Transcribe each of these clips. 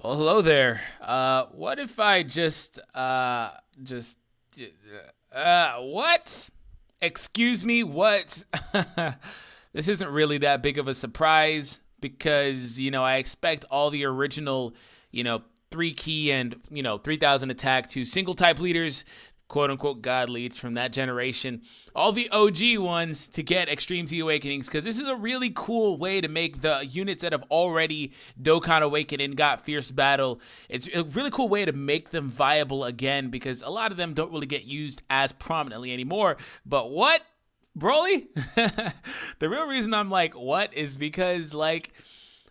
Well, hello there. What if I what? Excuse me, what? This isn't really that big of a surprise because, I expect all the original, you know, 3 key and, 3000 attack to single type leaders, quote unquote god leads from that generation, all the OG ones to get Extreme Z Awakenings, because this is a really cool way to make the units that have already Dokkan Awakened and got Fierce Battle. It's a really cool way to make them viable again, because a lot of them don't really get used as prominently anymore. But what? Broly? The real reason I'm like, what, is because,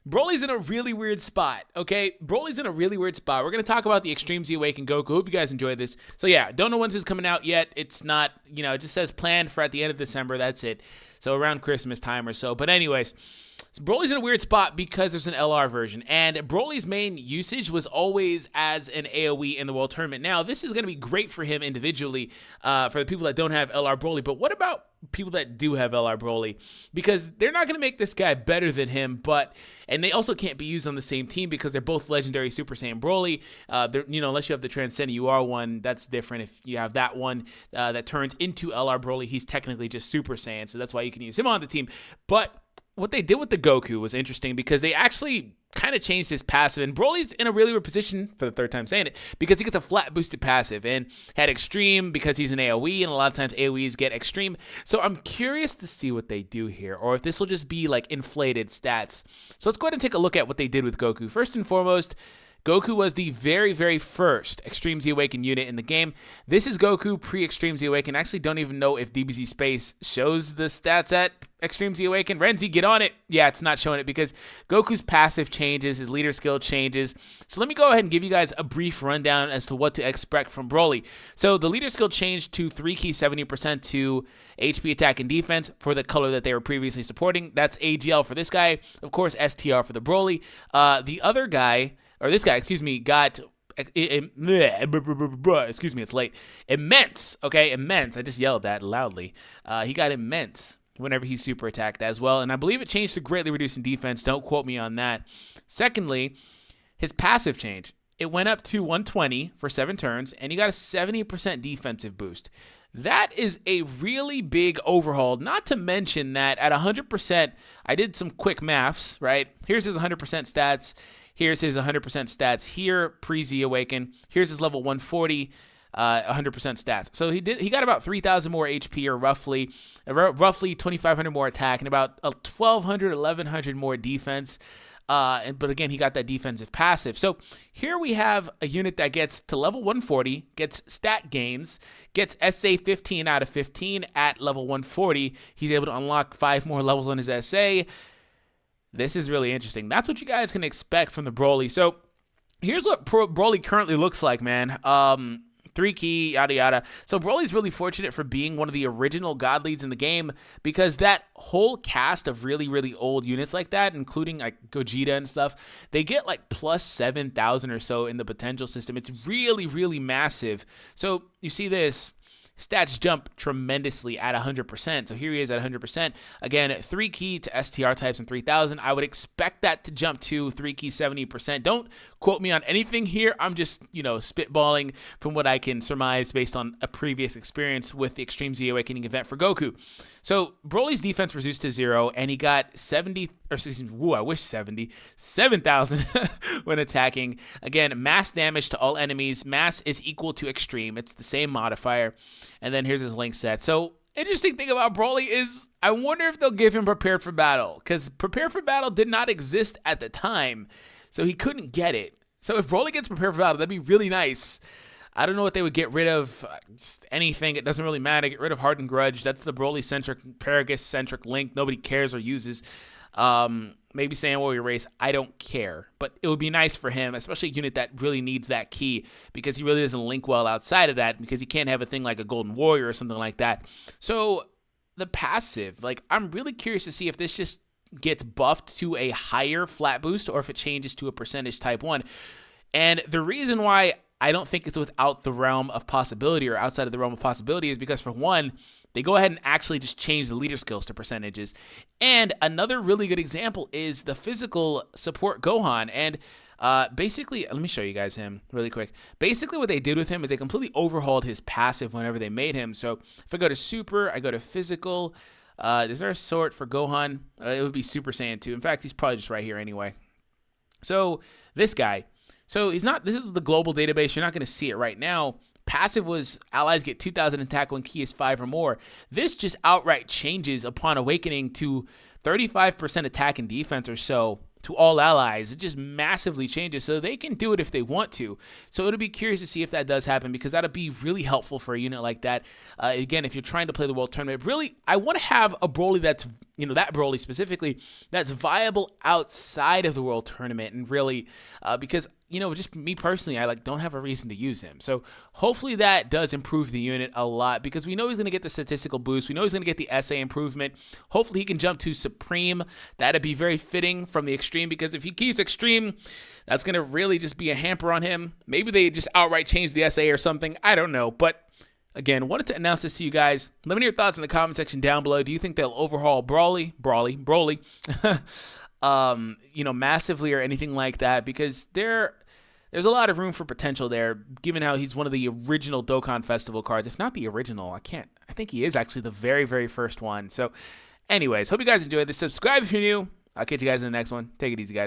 Broly's in a really weird spot, okay? Broly's in a really weird spot. We're going to talk about the Extreme Z Awakened Goku. Hope you guys enjoyed this. So yeah, don't know when this is coming out yet. It's not, it just says planned for at the end of December. That's it. So around Christmas time or so. But anyways, so Broly's in a weird spot because there's an LR version, and Broly's main usage was always as an AoE in the World Tournament. Now, this is going to be great for him individually, for the people that don't have LR Broly, but what about people that do have LR Broly? Because they're not going to make this guy better than him, and they also can't be used on the same team because they're both legendary Super Saiyan Broly. Unless you have the Transcendent UR one, that's different. If you have that one that turns into LR Broly, he's technically just Super Saiyan, so that's why you can use him on the team. But what they did with the Goku was interesting because they actually kind of changed his passive, and Broly's in a really weird position, for the third time saying it, because he gets a flat boosted passive and had Extreme because he's an AoE, and a lot of times AoEs get Extreme. So I'm curious to see what they do here, or if this will just be like inflated stats. So let's go ahead and take a look at what they did with Goku. First and foremost, Goku was the very, very first Extreme Z Awakened unit in the game. This is Goku pre-Extreme Z Awakened. I actually don't even know if DBZ Space shows the stats at Extreme Z Awakened. Renzi, get on it. Yeah, it's not showing it because Goku's passive changes, his leader skill changes. So let me go ahead and give you guys a brief rundown as to what to expect from Broly. So the leader skill changed to 3-key 70% to HP attack and defense for the color that they were previously supporting. That's AGL for this guy. Of course, STR for the Broly. The other guy, or this guy, excuse me, got, excuse me, it's late, immense, okay, immense, I just yelled that loudly, he got immense whenever he's super attacked as well, and I believe it changed to greatly reducing defense, don't quote me on that. Secondly, his passive change, it went up to 120 for 7 turns, and he got a 70% defensive boost. That is a really big overhaul, not to mention that at 100%, I did some quick maths, right? Here's his 100% stats. Here's his 100% stats here, pre-Z Awaken. Here's his level 140, 100% stats. So he got about 3,000 more HP, or roughly 2,500 more attack, and about 1,200, 1,100 more defense. But again, he got that defensive passive. So here we have a unit that gets to level 140, gets stat gains, gets SA 15 out of 15 at level 140. He's able to unlock 5 more levels on his SA. This is really interesting. That's what you guys can expect from the Broly. So here's what Broly currently looks like, man. 3-key, yada yada. So Broly's really fortunate for being one of the original god leads in the game, because that whole cast of really, really old units like that, including like Gogeta and stuff, they get like plus 7,000 or so in the potential system. It's really, really massive. So you see this. Stats jump tremendously at 100%. So here he is at 100%. Again, 3-key to STR types and 3,000. I would expect that to jump to 3-key 70%. Don't quote me on anything here. I'm just, spitballing from what I can surmise based on a previous experience with the Extreme Z Awakening event for Goku. So Broly's defense reduced to 0, and he got 7,000 when attacking. Again, mass damage to all enemies. Mass is equal to extreme. It's the same modifier. And then here's his link set. So interesting thing about Broly is I wonder if they'll give him Prepared for Battle, because Prepared for Battle did not exist at the time, so he couldn't get it. So if Broly gets Prepared for Battle, that'd be really nice. I don't know what they would get rid of. Just anything. It doesn't really matter. Get rid of Hardened Grudge. That's the Broly-centric, Paragus-centric link. Nobody cares or uses. Maybe Saiyan Warrior Race. I don't care. But it would be nice for him, especially a unit that really needs that key, because he really doesn't link well outside of that, because he can't have a thing like a Golden Warrior or something like that. So the passive, I'm really curious to see if this just gets buffed to a higher flat boost, or if it changes to a percentage type 1. And the reason why I don't think it's without the realm of possibility, or outside of the realm of possibility, is because, for one, they go ahead and actually just change the leader skills to percentages. And another really good example is the physical support Gohan. And basically, let me show you guys him really quick. Basically, what they did with him is they completely overhauled his passive whenever they made him. So if I go to super, I go to physical. Is there a sort for Gohan? It would be Super Saiyan 2. In fact, he's probably just right here anyway. So this guy, so he's not, this is the global database. You're not going to see it right now. Passive was allies get 2,000 attack when ki is 5 or more. This just outright changes upon awakening to 35% attack and defense or so to all allies. It just massively changes, so they can do it if they want to. So it'll be curious to see if that does happen, because that'll be really helpful for a unit like that. Again, if you're trying to play the World Tournament, really, I want to have a Broly that's, that Broly specifically, that's viable outside of the World Tournament, and really, because, just me personally, I don't have a reason to use him. So hopefully that does improve the unit a lot, because we know he's going to get the statistical boost. We know he's going to get the SA improvement. Hopefully he can jump to Supreme. That'd be very fitting from the Extreme, because if he keeps Extreme, that's going to really just be a hamper on him. Maybe they just outright change the SA or something. I don't know. But again, wanted to announce this to you guys. Let me know your thoughts in the comment section down below. Do you think they'll overhaul Broly, massively or anything like that? Because there's a lot of room for potential there, given how he's one of the original Dokkan Festival cards. If not the original, I think he is actually the very, very first one. So anyways, hope you guys enjoyed this. Subscribe if you're new. I'll catch you guys in the next one. Take it easy, guys.